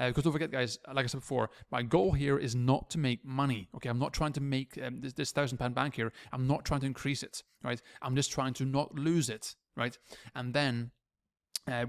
Because don't forget, guys, like I said before, my goal here is not to make money. Okay, I'm not trying to make this £1,000 bank here. I'm not trying to increase it, right? I'm just trying to not lose it, right? And then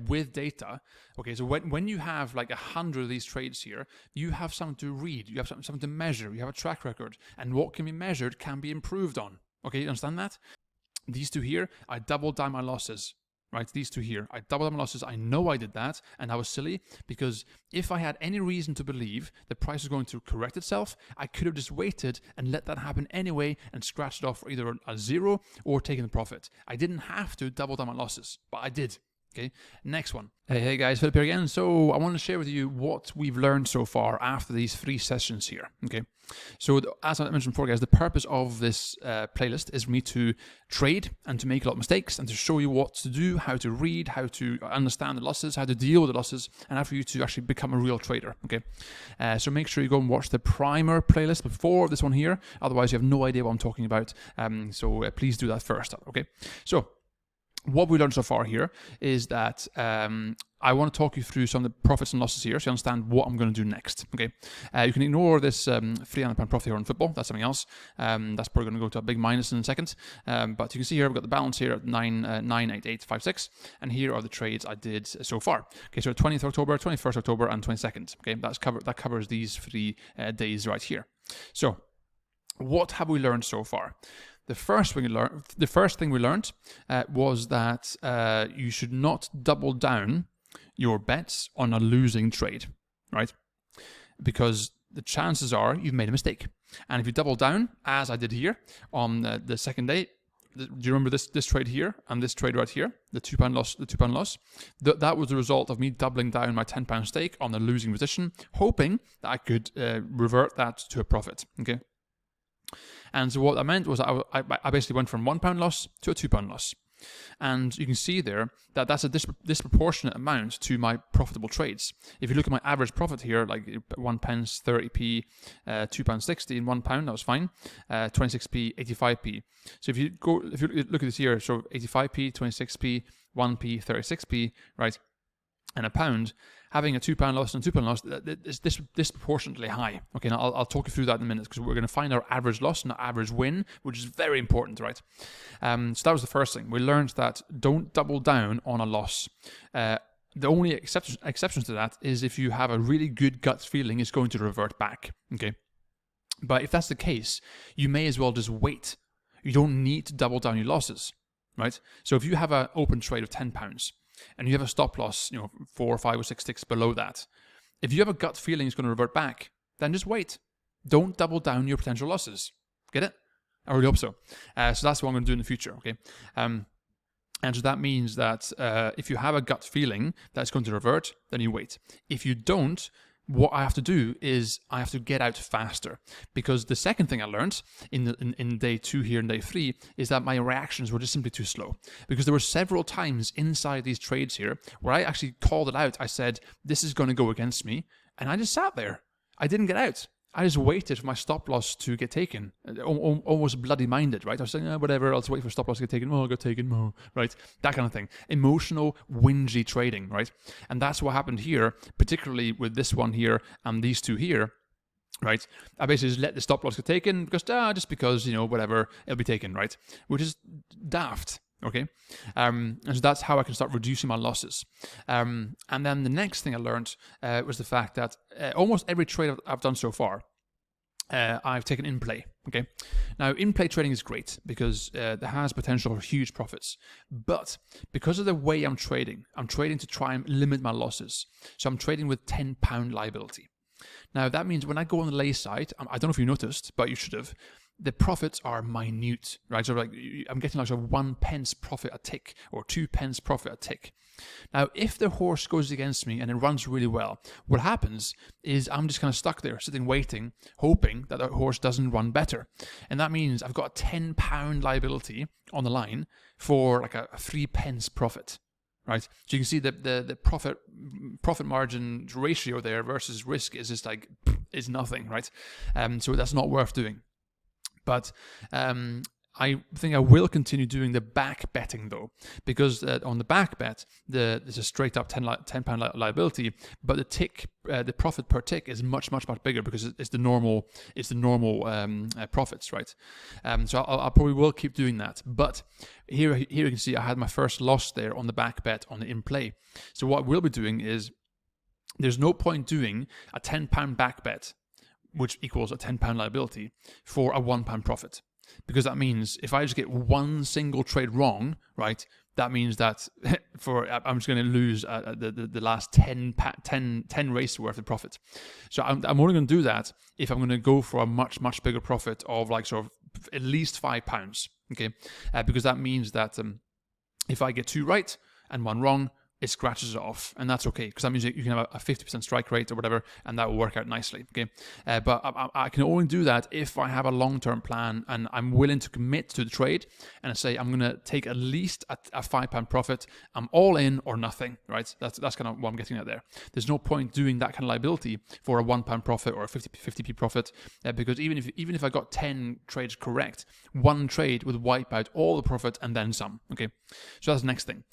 with data, okay, so when you have like 100 of these trades here, you have something to read, you have something to measure, you have a track record, and what can be measured can be improved on. Okay, you understand that? These two here, I doubled down my losses. Right, these two here, I doubled down my losses. I know I did that, and I was silly, because if I had any reason to believe the price was going to correct itself, I could have just waited and let that happen anyway and scratched it off for either a zero or taken the profit. I didn't have to double down my losses, but I did. Okay, next one. Hey guys, Philip here again. So I want to share with you what we've learned so far after these 3 sessions here. Okay, so as I mentioned before, guys, the purpose of this playlist is for me to trade and to make a lot of mistakes and to show you what to do, how to read, how to understand the losses, how to deal with the losses, and for you to actually become a real trader. Okay, so make sure you go and watch the primer playlist before this one here. Otherwise, you have no idea what I'm talking about. So please do that first. Okay, so what we learned so far here is that I want to talk you through some of the profits and losses here so you understand what I'm going to do next. Okay, you can ignore this £300 profit here on football. That's something else. That's probably going to go to a big minus in a second. But you can see here, we've got the balance here at 98856, and here are the trades I did so far. Okay, so 20th October, 21st October, and 22nd. Okay, that covers these 3 days right here. So what have we learned so far? The first thing we learned was that you should not double down your bets on a losing trade, right? Because the chances are you've made a mistake. And if you double down, as I did here on the second day, do you remember this trade here and this trade right here, the £2 loss? That was the result of me doubling down my £10 stake on the losing position, hoping that I could revert that to a profit. Okay. And so what that meant was I basically went from £1 loss to a £2 loss. And you can see there that that's a disproportionate amount to my profitable trades. If you look at my average profit here, like 1 pence, 30p, £2.60 and £1, that was fine. 26p, 85p. So if you look at this here, so 85p, 26p, 1p, 36p, right, and a pound, having a £2 loss and a £2 loss is disproportionately high. Okay, now I'll talk you through that in a minute, because we're going to find our average loss and our average win, which is very important, right? So that was the first thing. We learned that don't double down on a loss. The only exception to that is if you have a really good gut feeling it's going to revert back. Okay, but if that's the case, you may as well just wait. You don't need to double down your losses, right? So if you have an open trade of £10, and you have a stop loss, 4, 5, or 6 ticks below that, if you have a gut feeling it's going to revert back, then just wait. Don't double down your potential losses. Get it? I really hope so. So that's what I'm going to do in the future. Okay. And so that means that if you have a gut feeling that it's going to revert, then you wait. If you don't, what I have to do is I have to get out faster, because the second thing I learned in day 2 here and day 3 is that my reactions were just simply too slow, because there were several times inside these trades here where I actually called it out. I said, this is going to go against me, and I just sat there. I didn't get out. I just waited for my stop loss to get taken, almost bloody-minded, right? I was saying, whatever, I'll just wait for stop loss to get taken. Oh, I'll get taken, oh, right? That kind of thing. Emotional, whingy trading, right? And that's what happened here, particularly with this one here and these two here, right? I basically just let the stop loss get taken because, just because, whatever, it'll be taken, right? Which is daft. Okay, and so that's how I can start reducing my losses. And then the next thing I learned was the fact that almost every trade I've done so far, I've taken in play. Okay, now in play trading is great because there has potential for huge profits, but because of the way I'm trading to try and limit my losses. So I'm trading with £10 liability. Now that means when I go on the lay side, I don't know if you noticed, but you should have. The profits are minute, right? So like I'm getting like 1 pence profit a tick or 2 pence profit a tick. Now, if the horse goes against me and it runs really well, what happens is I'm just kind of stuck there, sitting, waiting, hoping that the horse doesn't run better. And that means I've got a £10 liability on the line for like a 3 pence profit, right? So you can see that the profit margin ratio there versus risk is just like, is nothing, right? So that's not worth doing. But I think I will continue doing the back betting though, because on the back bet, there's a straight up £10 liability, but the profit per tick is much bigger because it's the normal profits, right? So I probably will keep doing that. But here you can see I had my first loss there on the back bet on the in play. So what we'll be doing is, there's no point doing a £10 back bet, which equals a £10 liability, for a £1 profit. Because that means if I just get one single trade wrong, right, that means that I'm just going to lose the last 10 races worth of profit. So I'm only going to do that if I'm going to go for a much bigger profit of like sort of at least £5, okay? Because that means that if I get 2 right and 1 wrong, it scratches it off, and that's okay, because that means you can have a 50% strike rate or whatever, and that will work out nicely, okay? But I can only do that if I have a long-term plan, and I'm willing to commit to the trade, and I say, I'm going to take at least a £5 profit, I'm all in or nothing, right? That's kind of what I'm getting at there. There's no point doing that kind of liability for a £1 profit or a 50p profit, because even if I got 10 trades correct, one trade would wipe out all the profit and then some, okay? So that's the next thing.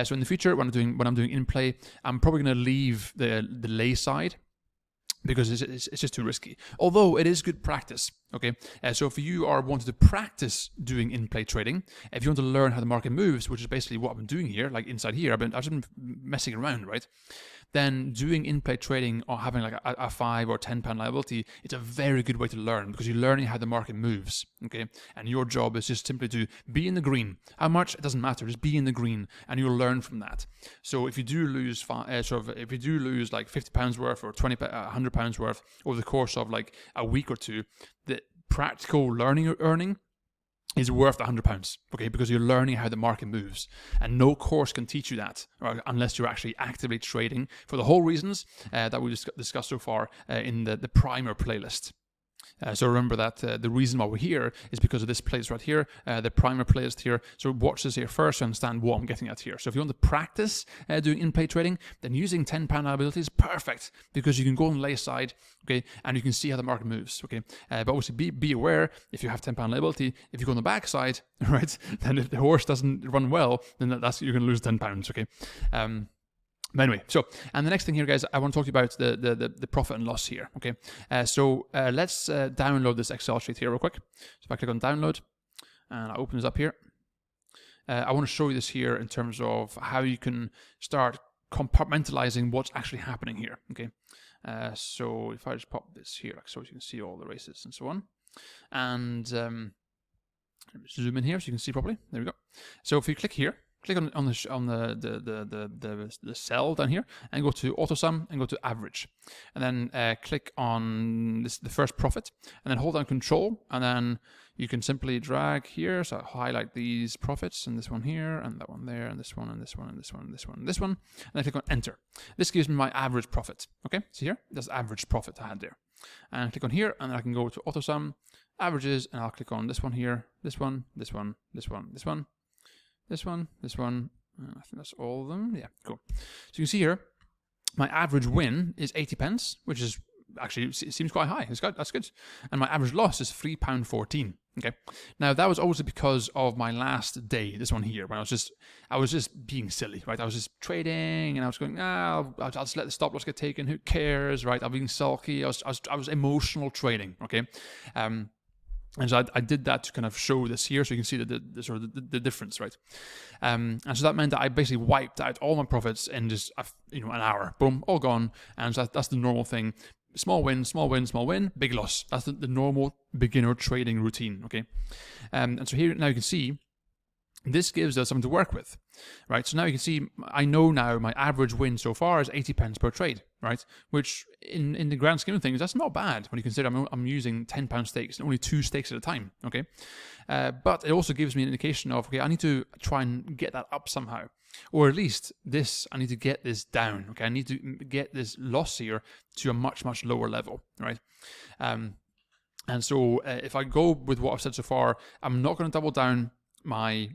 So in the future, when I'm doing in play, I'm probably going to leave the lay side, because it's just too risky. Although it is good practice, okay? So if you are wanting to practice doing in-play trading, if you want to learn how the market moves, which is basically what I've been doing here, like inside here, I've just been messing around, right? Then doing in-play trading or having like a £5 or £10 liability, it's a very good way to learn, because you're learning how the market moves, okay? And your job is just simply to be in the green. How much? It doesn't matter. Just be in the green, and you'll learn from that. So if you do lose if you do lose like £50 worth or £100 worth over the course of like a week or two, the practical learning or earning is worth £100, okay? Because you're learning how the market moves, and no course can teach you that, unless you're actually actively trading for the whole reasons that we discussed so far in the primer playlist. So remember that the reason why we're here is because of this playlist right here, the primer playlist here. So watch this here first to understand what I'm getting at here. So if you want to practice doing in-play trading, then using £10 liability is perfect, because you can go on the lay side, okay, and you can see how the market moves, okay. But obviously be aware, if you have £10 liability, if you go on the back side, right, then if the horse doesn't run well, then you're going to lose £10, okay. But anyway, so, and the next thing here, guys, I want to talk to you about the profit and loss here, okay? So let's download this Excel sheet here real quick. So if I click on download, and I open this up here, I want to show you this here in terms of how you can start compartmentalizing what's actually happening here, okay? So if I just pop this here, so you can see all the races and so on. And let me zoom in here so you can see properly. There we go. So if you click here, click on the cell down here and go to auto sum and go to average, and then click on the first profit, and then hold down control, and then you can simply drag here. So highlight these profits, and this one here, and that one there, and this one, and this one, and this one, and this one, and this one, and then click on enter. This gives me my average profit. Okay, see here, that's average profit I had there, and click on here, and then I can go to auto sum averages, and I'll click on this one here, this one, this one, this one, this one, this one, this one, I think that's all of them. Yeah, cool. So you can see here, my average win is 80p, which is actually, it seems quite high. That's good. And my average loss is £3.14. Okay. Now that was also because of my last day, this one here, when I was just being silly, right? I was just trading, and I was going, I'll just let the stop loss get taken. Who cares, right? I'm being sulky. I was emotional trading. Okay. And so I did that to kind of show this here, so you can see the sort of the difference, right? And so that meant that I basically wiped out all my profits in just an hour. Boom, all gone. And so that's the normal thing. Small win, small win, small win, big loss. That's the normal beginner trading routine, okay? And so here now you can see this gives us something to work with, right? So now you can see, I know now my average win so far is 80p per trade, right? Which in the grand scheme of things, that's not bad when you consider I'm using £10 stakes and only 2 stakes at a time, okay? But it also gives me an indication of, okay, I need to try and get that up somehow. Or at least I need to get this down, okay? I need to get this loss here to a much, much lower level, right? And so if I go with what I've said so far, I'm not going to double down my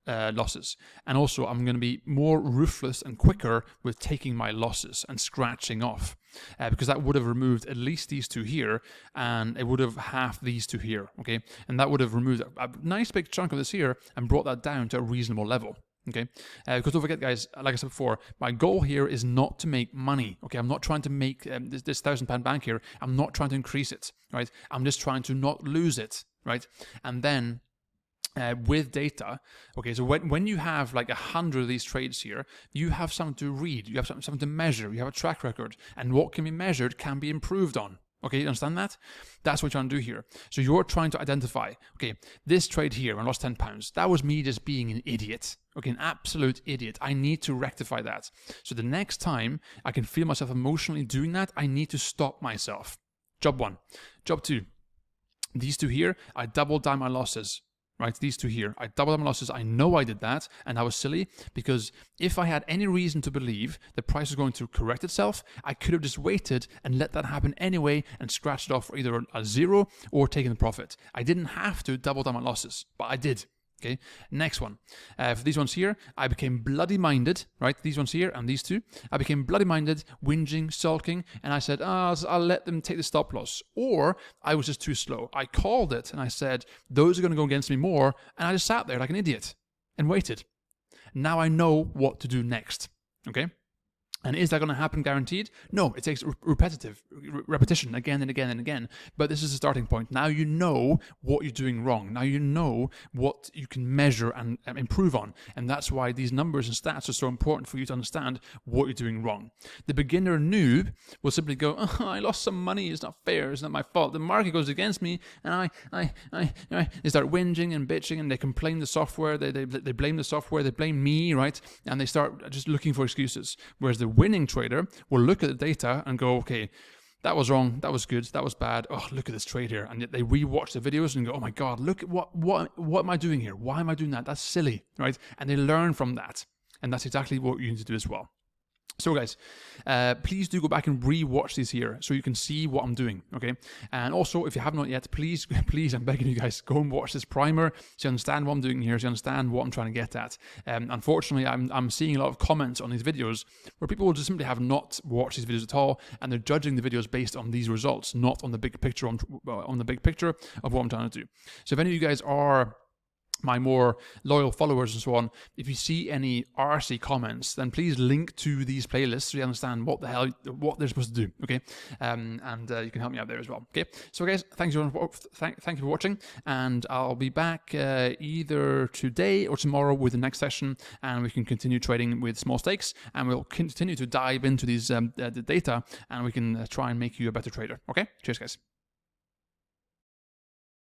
losses. And also, I'm going to be more ruthless and quicker with taking my losses and scratching off. Because that would have removed at least these two here, and it would have halved these two here, okay? And that would have removed a nice big chunk of this here and brought that down to a reasonable level. Okay, because don't forget, guys, like I said before, my goal here is not to make money. Okay, I'm not trying to make this £1,000 bank here. I'm not trying to increase it, right? I'm just trying to not lose it, right? And then with data, okay, so when you have like 100 of these trades here, you have something to read, you have something to measure, you have a track record, and what can be measured can be improved on. Okay, you understand that? That's what you're trying to do here. So you're trying to identify, okay, this trade here, I lost £10. That was me just being an idiot. Okay, an absolute idiot. I need to rectify that. So the next time I can feel myself emotionally doing that, I need to stop myself. Job 1. Job 2. These two here, I doubled down my losses. Right, these two here, I doubled my losses. I know I did that, and I was silly, because if I had any reason to believe the price was going to correct itself, I could have just waited and let that happen anyway and scratched it off for either a zero or taken the profit. I didn't have to double down my losses, but I did. Okay, next one. For these ones here, I became bloody-minded, right? These ones here and these two. I became bloody-minded, whinging, sulking, and I said, I'll let them take the stop loss. Or I was just too slow. I called it and I said, those are going to go against me more, and I just sat there like an idiot and waited. Now I know what to do next, okay? And is that going to happen guaranteed? No, it takes repetition again and again and again. But this is the starting point. Now you know what you're doing wrong. Now you know what you can measure and improve on. And that's why these numbers and stats are so important for you to understand what you're doing wrong. The beginner noob will simply go, oh, I lost some money. It's not fair. It's not my fault. The market goes against me. And they start whinging and bitching, and they complain the software. They blame the software. They blame me, right? And they start just looking for excuses. Whereas the winning trader will look at the data and go, okay, that was wrong, that was good, that was bad, oh, look at this trade here. And yet they rewatch the videos and go, oh my God, look at what am I doing here? Why am I doing that? That's silly, right? And they learn from that. And that's exactly what you need to do as well. So guys, please do go back and re-watch these here so you can see what I'm doing, okay? And also, if you have not yet, please, I'm begging you guys, go and watch this primer so you understand what I'm doing here, so you understand what I'm trying to get at. Unfortunately, I'm seeing a lot of comments on these videos where people will just simply have not watched these videos at all, and they're judging the videos based on these results, not on the big picture, on the big picture of what I'm trying to do. So if any of you guys are my more loyal followers and so on, if you see any RC comments, then please link to these playlists so you understand what they're supposed to do, okay? And you can help me out there as well, okay? So guys, thank you for watching, and I'll be back either today or tomorrow with the next session, and we can continue trading with small stakes, and we'll continue to dive into these the data, and we can try and make you a better trader, okay? Cheers, guys.